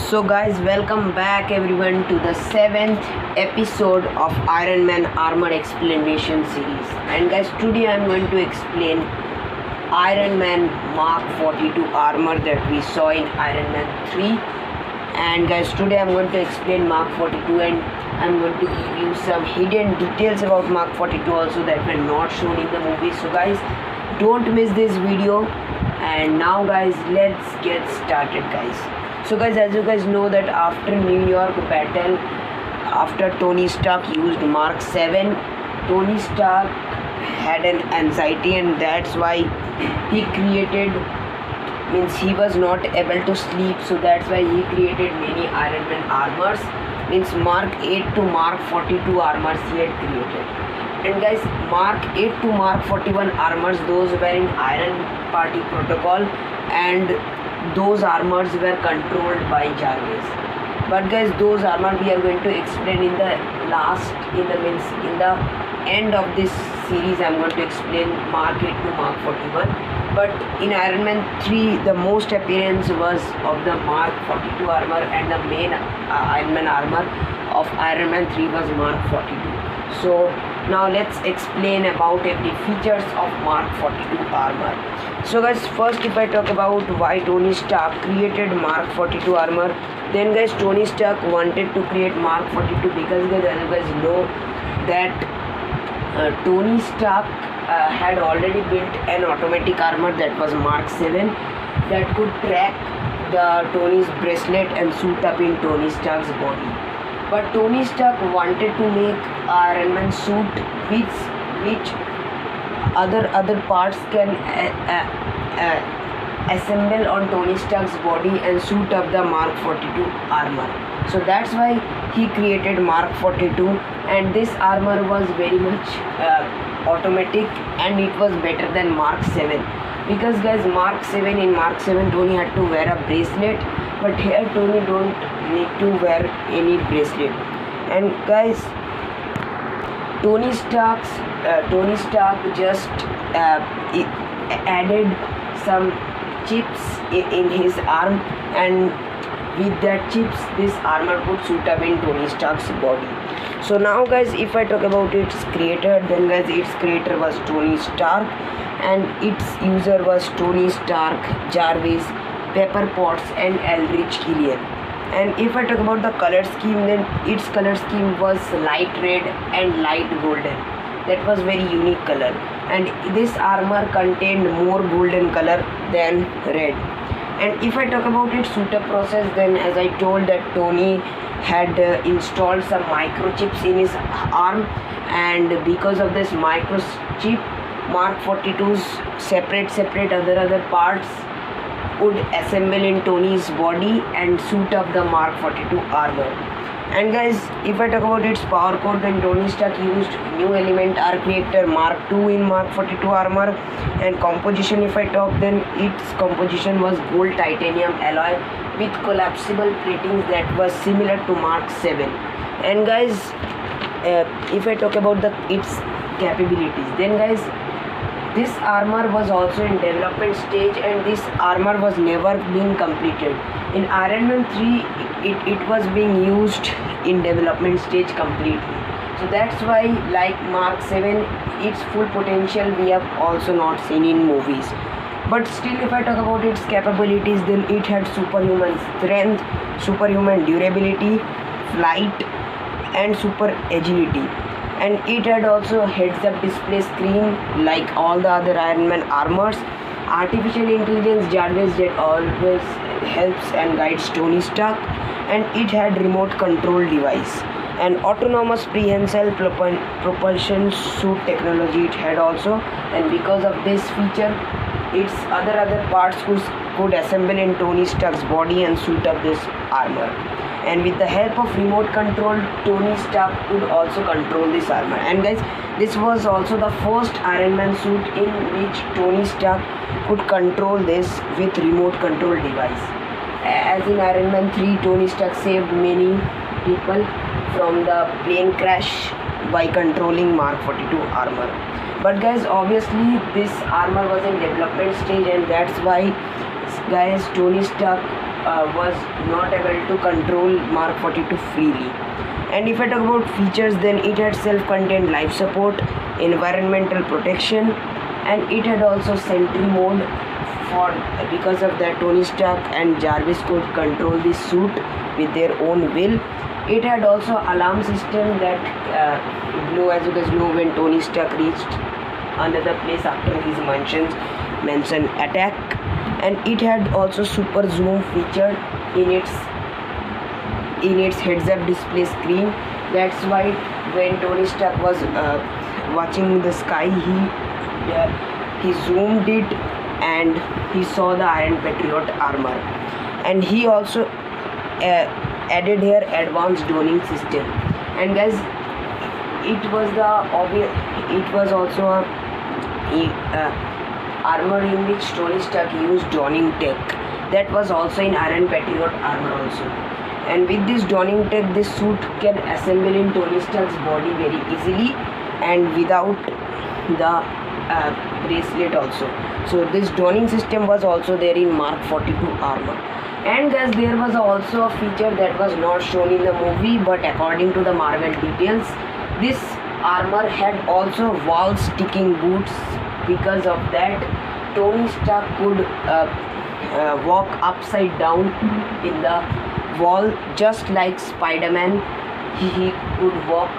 So guys, welcome back everyone to the 7th episode of Iron Man Armor Explanation series. And guys, today I'm going to explain Iron Man Mark 42 armor that we saw in Iron Man 3. And guys, today I'm going to explain Mark 42 and I'm going to give you some hidden details about Mark 42 also that were not shown in the movie. So guys, don't miss this video. And now guys, let's get started guys. So guys, as you guys know that after New York battle, after Tony Stark used Mark 7, Tony Stark had an anxiety and that's why he created, he was not able to sleep, so that's why he created many Iron Man armors, Mark 8 to Mark 42 armors he had created. And guys, Mark 8 to Mark 41 armors, those were in Iron Party protocol and those armors were controlled by Jarvis. But guys, those armor we are going to explain in the end of this series. I'm going to explain Mark 8 to Mark 41. But in Iron Man 3, the most appearance was of the Mark 42 armor, and the main Iron Man armor of Iron Man 3 was Mark 42. So now let's explain about every features of Mark 42 armor. So guys, first if I talk about why Tony Stark created Mark 42 armor, then guys, Tony Stark wanted to create Mark 42 because guys, as you guys know that Tony Stark had already built an automatic armor that was Mark 7 that could track the Tony's bracelet and suit up in Tony Stark's body. But Tony Stark wanted to make Iron Man suit which other parts can assemble on Tony Stark's body and suit up the Mark 42 armor. So that's why he created Mark 42, and this armor was very much automatic and it was better than Mark 7. Because guys, in Mark 7 Tony had to wear a bracelet, but here Tony don't need to wear any bracelet. And guys, Tony Stark just added some chips in his arm, and with that chips this armor could suit up in Tony Stark's body. So now guys, if I talk about its creator, then guys, its creator was Tony Stark and its user was Tony Stark, Jarvis, Pepper Potts and Eldridge Killian. And if I talk about the color scheme, then its color scheme was light red and light golden. That was very unique color, and this armor contained more golden color than red. And if I talk about its suit-up process, then as I told that Tony had installed some microchips in his arm, and because of this microchip, Mark 42's separate other parts would assemble in Tony's body and suit up the Mark 42 armor. And guys, if I talk about its power core, then Tony Stark used new element arc reactor Mark 2 in Mark 42 armor. And composition, if I talk, then its composition was gold titanium alloy with collapsible platings that was similar to Mark 7. And guys, if I talk about its capabilities, then guys, this armor was also in development stage and this armor was never being completed. In Iron Man 3, it was being used in development stage completely. So that's why, like Mark 7, its full potential we have also not seen in movies. But still, if I talk about its capabilities, then it had superhuman strength, superhuman durability, flight and super agility. And it had also a heads-up display screen like all the other Iron Man armors. Artificial intelligence Jarvis that always helps and guides Tony Stark, and it had remote control device and autonomous prehensile propulsion suit technology it had also. And because of this feature, its other parts could assemble in Tony Stark's body and suit up this armor. And with the help of remote control, Tony Stark could also control this armor. And guys, this was also the first Iron Man suit in which Tony Stark could control this with remote control device. As in Iron Man 3, Tony Stark saved many people from the plane crash by controlling Mark 42 armor. But guys, obviously this armor was in development stage, and that's why guys, Tony Stark was not able to control Mark 42 freely. And if I talk about features, then it had self-contained life support, environmental protection, and it had also sentry mode. For because of that, Tony Stark and Jarvis could control the suit with their own will. It had also alarm system that blew, as you guys know, when Tony Stark reached another place after his mansion attack. And it had also super zoom feature in its heads-up display screen. That's why when Tony Stark was watching the sky, he zoomed it and he saw the Iron Patriot armor. And he also added here advanced droning system. And guys, it was also a armor in which Tony Stark used droning tech. That was also in Iron Patriot armor also. And with this droning tech, this suit can assemble in Tony Stark's body very easily and without the bracelet also. So this droning system was also there in Mark 42 armor. And guys, there was also a feature that was not shown in the movie, but according to the Marvel details, this armor had also wall sticking boots. Because of that, Tony Stark could walk upside down in the wall, just like Spider-Man. He could walk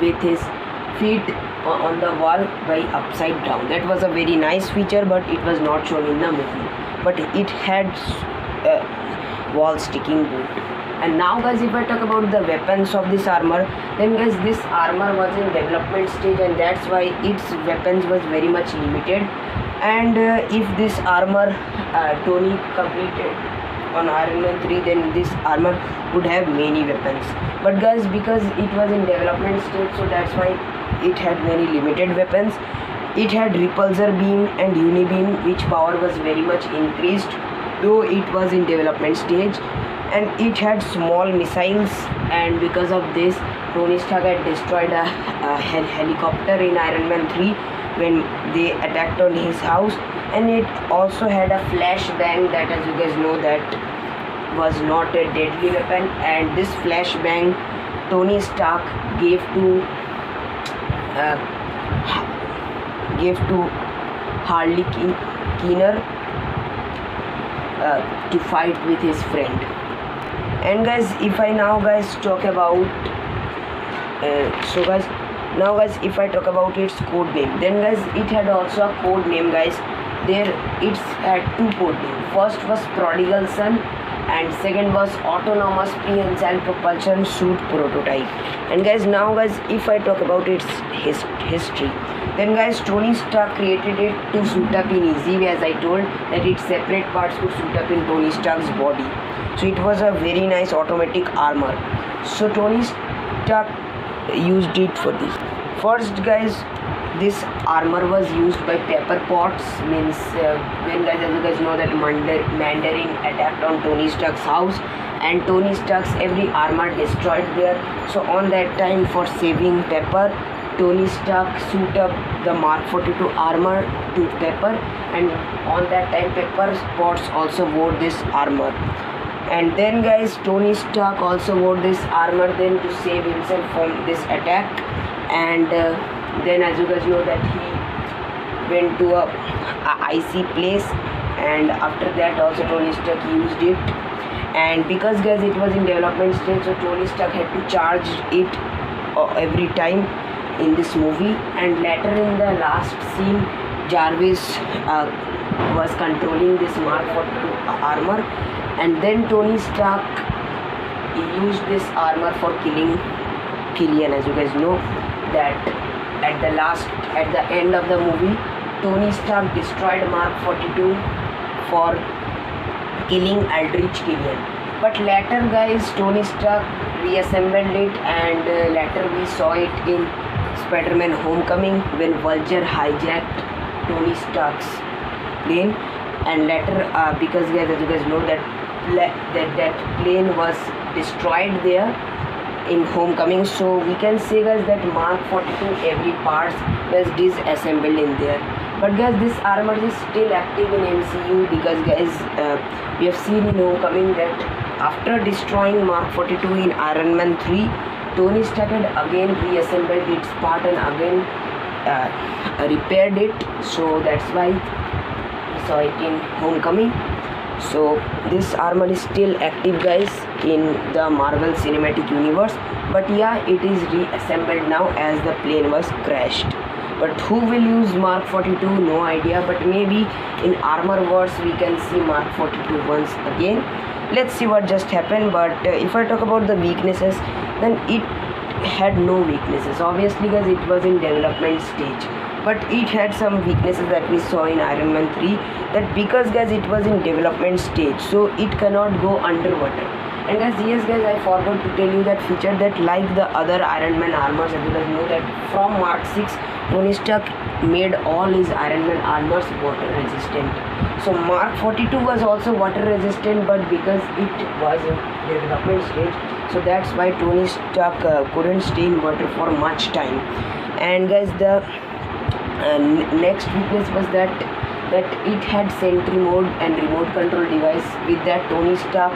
with his feet on the wall by upside down. That was a very nice feature, but it was not shown in the movie. But it had wall sticking boot. And now guys, if I talk about the weapons of this armor, then guys, this armor was in development stage, and that's why its weapons was very much limited. And if this armor Tony completed on Iron Man 3, then this armor would have many weapons. But guys, because it was in development stage, so that's why it had very limited weapons. It had repulsor beam and unibeam, which power was very much increased, though it was in development stage. And it had small missiles, and because of this, Tony Stark had destroyed a helicopter in Iron Man 3 when they attacked on his house. And it also had a flashbang that, as you guys know, that was not a deadly weapon. And this flashbang Tony Stark gave to Harley Keener to fight with his friend. And guys, if I now guys talk about if I talk about its code name, then guys, it had also a code name, guys. There it had two code names. First was Prodigal Son, and second was Autonomous Prehensile Propulsion Suit Prototype. And guys, now guys, if I talk about its history, then guys, Tony Stark created it to suit up in easy way, as I told that its separate parts could suit up in Tony Stark's body. So it was a very nice automatic armor. So Tony Stark used it for this. First guys, this armor was used by Pepper Potts. Means when guys, as you guys know, that Mandarin attacked on Tony Stark's house, and Tony Stark's every armor destroyed there. So on that time, for saving Pepper, Tony Stark suit up the Mark 42 armor to Pepper, and on that time Pepper Potts also wore this armor. And then guys, Tony Stark also wore this armor then to save himself from this attack. And then, as you guys know, that he went to a icy place, and after that also Tony Stark used it. And because guys, it was in development stage, so Tony Stark had to charge it every time in this movie. And later in the last scene, Jarvis was controlling this Mark 42 armor, and then Tony Stark used this armor for killing Killian. As you guys know, that at the end of the movie, Tony Stark destroyed Mark 42 for killing Aldrich Killian. But later guys, Tony Stark reassembled it, and later we saw it in Spider-Man Homecoming when Vulture hijacked Tony Stark's plane. And later, because guys, as you guys know, that plane was destroyed there in Homecoming, so we can say guys that Mark 42 every parts was disassembled in there. But guys, this armor is still active in MCU because guys, we have seen in Homecoming that after destroying Mark 42 in Iron Man 3, Tony Stark had again reassembled its part and again repaired it. So that's why we saw it in Homecoming. So this armor is still active guys in the Marvel Cinematic Universe, but yeah, it is reassembled now as the plane was crashed. But who will use Mark 42? No idea, but maybe in Armor Wars we can see Mark 42 once again. Let's see what just happened. But if I talk about the weaknesses, then it had no weaknesses. Obviously guys, it was in development stage, but it had some weaknesses that we saw in Iron Man 3, that because guys it was in development stage, so it cannot go underwater. And guys, yes guys, I forgot to tell you that feature, that like the other Iron Man armors, you guys know that from Mark 6 Tony Stark made all his Iron Man armors water resistant. So Mark 42 was also water resistant, but because it was in development stage, so that's why Tony Stark couldn't stay in water for much time. And guys, the next weakness was that it had sentry mode and remote control device. With that, Tony Stark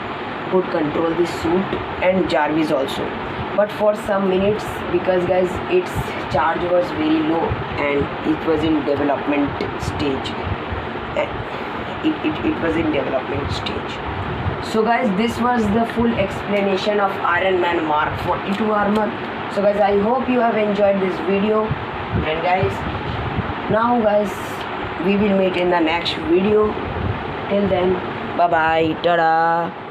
could control the suit and Jarvis also, but for some minutes, because guys its charge was very low and it was in development stage. It was in development stage. So guys, this was the full explanation of Iron Man Mark 42 armor. So guys, I hope you have enjoyed this video, and guys, now guys, we will meet in the next video. Till then, bye bye, tada.